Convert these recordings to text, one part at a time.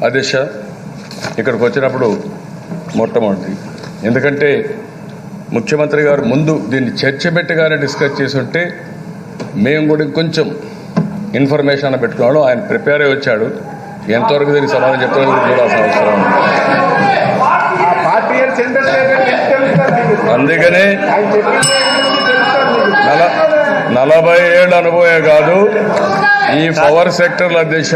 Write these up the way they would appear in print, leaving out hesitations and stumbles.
అధ్యక్ష, ఇక్కడికి వచ్చినప్పుడు మొట్టమొదటి ఎందుకంటే ముఖ్యమంత్రి గారు ముందు దీన్ని చర్చ పెట్టగానే డిస్కస్ చేసి ఉంటే మేము కూడా కొంచెం ఇన్ఫర్మేషన్ అని పెట్టుకున్నాడు. ఆయన ప్రిపేర్ అయ్యి వచ్చాడు. ఎంతవరకు దీనికి సమాధానం చెప్తారో చూడాల్సిన అవసరం ఉంది. అందుకనే 40 ఏళ్ళ అనుభవం కాదు ఈ పవర్ సెక్టర్ల అధ్యక్ష.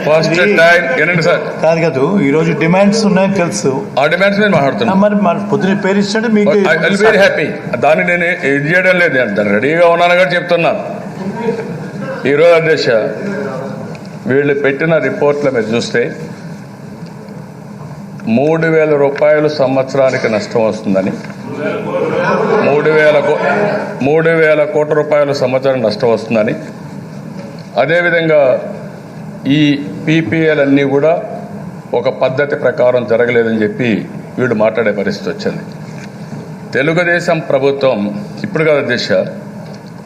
ఫస్ట్ టైం ఏంటంటే సార్ కాదు ఈ రోజు డిమాండ్స్ ఉన్నాయని తెలుసు. ఆ డిమాండ్స్ నేను మాట్లాడుతున్నాను. మరి పొద్దున పేరు ఇచ్చాడు మీకు. I will very happy. దాన్ని నేను ఇది చేయడం లేదు, నేను రెడీగా ఉన్నాను కూడా చెప్తున్నాను. ఈరోజు అధ్యక్ష వీళ్ళు పెట్టిన రిపోర్ట్లో మీరు చూస్తే 3,000 రూపాయలు సంవత్సరానికి నష్టం వస్తుందని, 3,000 కోట్ల రూపాయలు సంవత్సరం నష్టం వస్తుందని, అదేవిధంగా ఈ పీపీఎల్ అన్నీ కూడా ఒక పద్ధతి ప్రకారం జరగలేదని చెప్పి వీడు మాట్లాడే పరిస్థితి వచ్చింది. తెలుగుదేశం ప్రభుత్వం ఇప్పుడు కాదు అధ్యక్ష,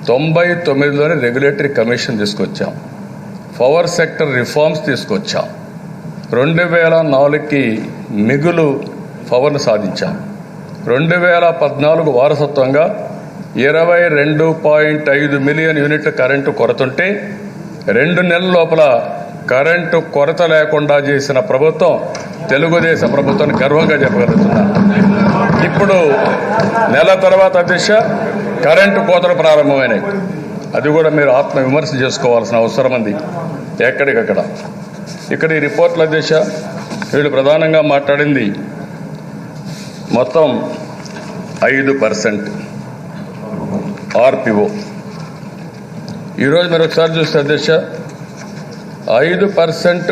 99లోనే రెగ్యులేటరీ కమిషన్ తీసుకొచ్చాం, పవర్ సెక్టర్ రిఫార్మ్స్ తీసుకొచ్చాం, 2004కి మిగులు పవర్ను సాధించాం, 2014 వారసత్వంగా 22.5 మిలియన్ యూనిట్ల కరెంటు కొరతుంటే 2 నెలల లోపల కరెంటు కొరత లేకుండా చేసిన ప్రభుత్వం తెలుగుదేశం ప్రభుత్వాన్ని గర్వంగా చెప్పగలుగుతున్నారు. ఇప్పుడు నెల తర్వాత అధ్యక్ష కరెంటు కోతలు ప్రారంభమైనాయి. అది కూడా మీరు ఆత్మవిమర్శ చేసుకోవాల్సిన అవసరం ఉంది. ఎక్కడికక్కడ ఇక్కడ ఈ రిపోర్ట్ల అధ్యక్ష వీళ్ళు ప్రధానంగా మాట్లాడింది మొత్తం 5% ఆర్పిఓ. ఈరోజు మీరు ఒకసారి చూస్తే అధ్యక్ష 5%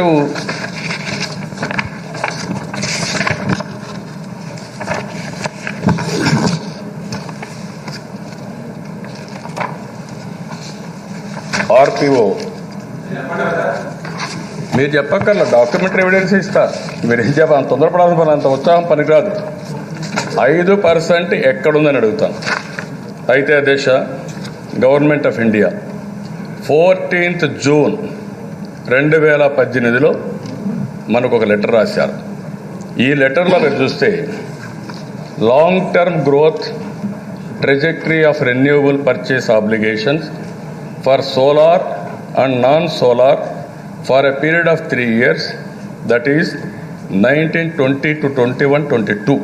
ఆర్పిఓ మీరు చెప్పక్కర్లా, డాక్యుమెంటరీ ఎవిడెన్స్ ఇస్తా. మీరు ఏం చెప్పాలి, అంత తొందరపడాల్సిన పని, అంత ఉత్సాహం పనికిరాదు. 5% ఎక్కడుందని అడుగుతాను. అయితే అధ్యక్ష government of India 14th June 2018లో మనకు ఒక లెటర్ రాశారు. ఈ లెటర్లో మీరు చూస్తే long term growth trajectory of renewable purchase obligations for solar and non solar for a period of 3 years, that is 1920 to 21-22.